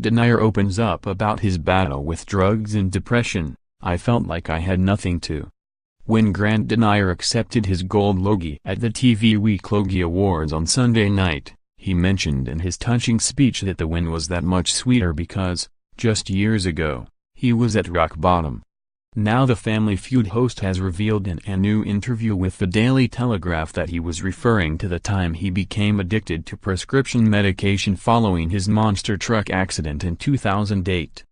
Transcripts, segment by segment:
Denier opens up about his battle with drugs and depression. "I felt like I had nothing to." When Grant Denier accepted his Gold Logie at the TV Week Logie Awards on Sunday night, he mentioned in his touching speech that the win was that much sweeter because, just years ago, he was at rock bottom. Now the Family Feud host has revealed in a new interview with the Daily Telegraph that he was referring to the time he became addicted to prescription medication following his monster truck accident in 2008.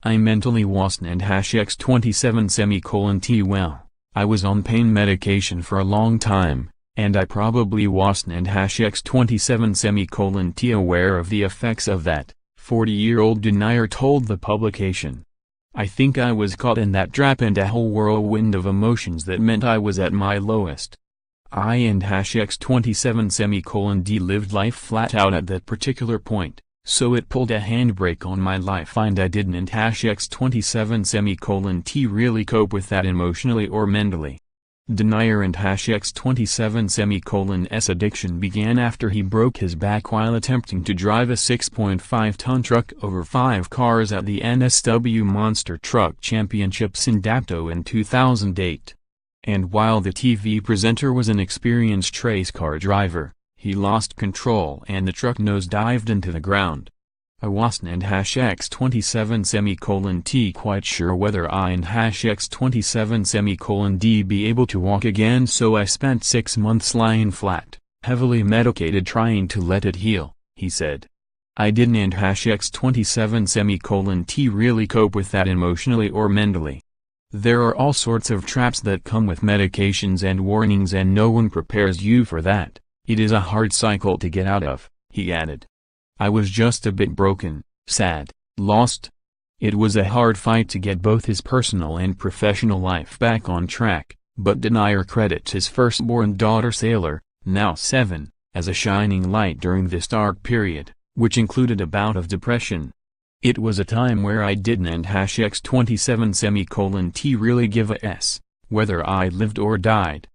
"I mentally wasn't and #27 well, I was on pain medication for a long time, and I probably wasn't and #27 aware of the effects of that," 40-year-old Denier told the publication. "I think I was caught in that trap and a whole whirlwind of emotions that meant I was at my lowest. I and #27 lived life flat out at that particular point, so it pulled a handbrake on my life and I didn't and #27 really cope with that emotionally or mentally." Denier and #27's addiction began after he broke his back while attempting to drive a 6.5-ton truck over 5 cars at the NSW Monster Truck Championships in Dapto in 2008. And while the TV presenter was an experienced race car driver, he lost control and the truck nosedived into the ground. "I wasn't and #27 quite sure whether I and #27 be able to walk again, so I spent 6 months lying flat, heavily medicated trying to let it heal," he said. "I didn't and #27 really cope with that emotionally or mentally. There are all sorts of traps that come with medications and warnings and no one prepares you for that. It is a hard cycle to get out of," he added. "I was just a bit broken, sad, lost. It was a hard fight to get both his personal and professional life back on track," but Denier credits his firstborn daughter Sailor, now 7, as a shining light during this dark period, which included a bout of depression. "It was a time where I didn't and #27 really give a s, whether I lived or died.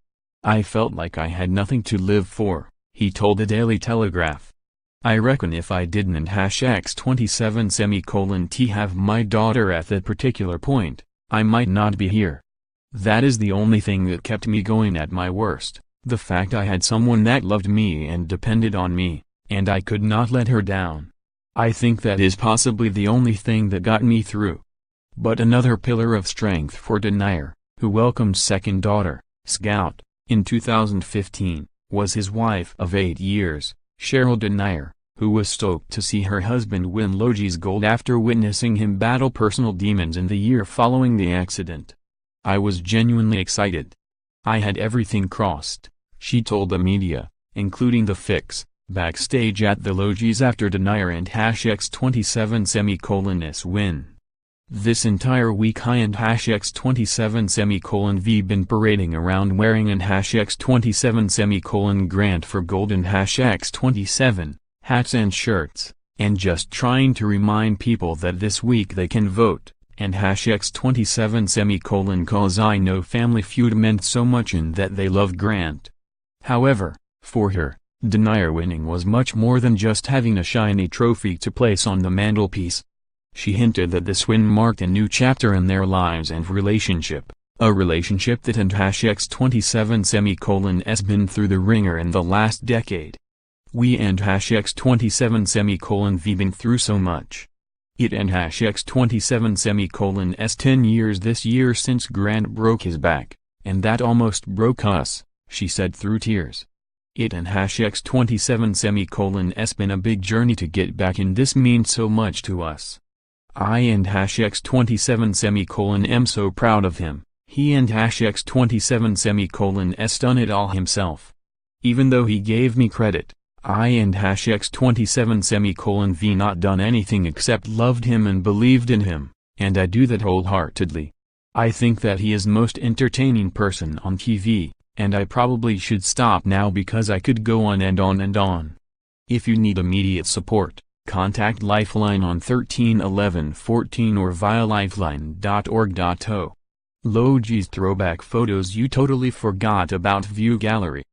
I felt like I had nothing to live for," he told the Daily Telegraph. "I reckon if I didn't and #27 have my daughter at that particular point, I might not be here. That is the only thing that kept me going at my worst, the fact I had someone that loved me and depended on me, and I could not let her down. I think that is possibly the only thing that got me through." But another pillar of strength for Denier, who welcomed second daughter, Scout, in 2015, was his wife of 8 years, Cheryl Denier, who was stoked to see her husband win Logie's gold after witnessing him battle personal demons in the year following the accident. "I was genuinely excited. I had everything crossed," she told the media, including the fix, backstage at the Logies after Denier and #27 win. "This entire week I and #27 been parading around wearing an #27 Grant for gold and #27 hats and shirts, and just trying to remind people that this week they can vote, and #27 cause I know Family Feud meant so much and that they love Grant." However, for her, Denier winning was much more than just having a shiny trophy to place on the mantelpiece. She hinted that this win marked a new chapter in their lives and relationship, a relationship that and #27 been through the ringer in the last decade. "We and #27 been through so much. It and #27 10 years this year since Grant broke his back, and that almost broke us," she said through tears. "It and #27 been a big journey to get back and this means so much to us. I and #27 am so proud of him. He and #27 done it all himself. Even though he gave me credit, I and #27 not done anything except loved him and believed in him, and I do that wholeheartedly. I think that he is most entertaining person on TV, and I probably should stop now because I could go on and on and on. If you need immediate support, contact Lifeline on 13 11 14 or via lifeline.org.to. Logie's throwback photos you totally forgot about View Gallery.